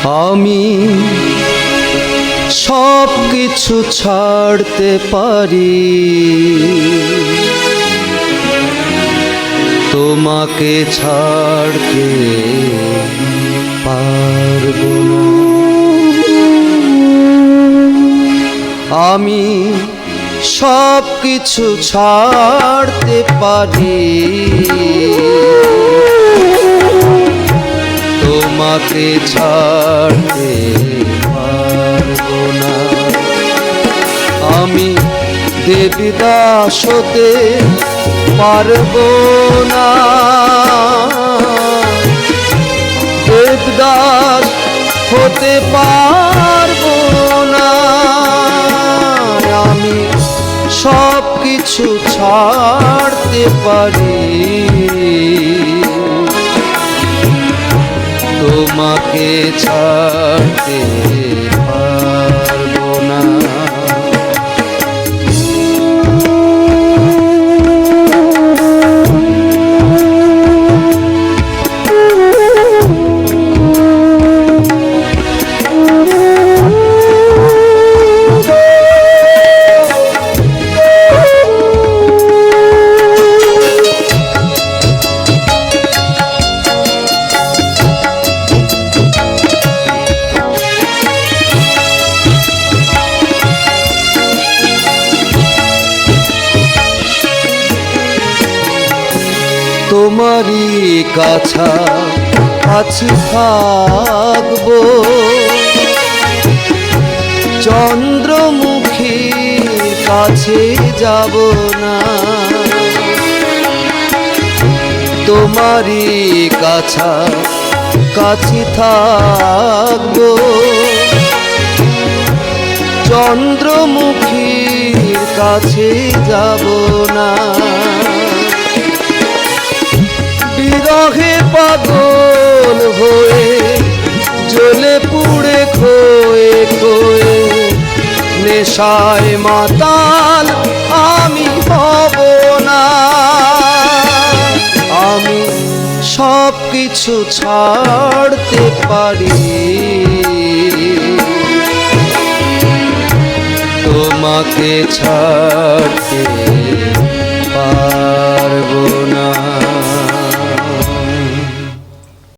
আমি সব কিছু ছাড়তে পারি, তোমাকে ছাড়তে পারবো না। আমি সব কিছু ছাড়তে পারি, তোমাকে ছাড়তে পারবো না। আমি দেবদাস হতে পারবো না, দেবদাস হতে পারবো না। আমি সব কিছু ছাড়তে পারি, তোমাকে ছাড়তে পারবো না। তোমারই কাছাকাছি থাকবো, চন্দ্রমুখীর কাছে যাব না। তোমারই কাছাকাছি থাকবো, চন্দ্রমুখীর কাছে যাব না। বিরহে পাগল হয়ে জ্বলে পুড়ে খোয়ে খোয়ে, নেশায় মাতাল আমি হব না। আমি সব কিছু ছাড়তে পারি, তোমাকে ছাড়তে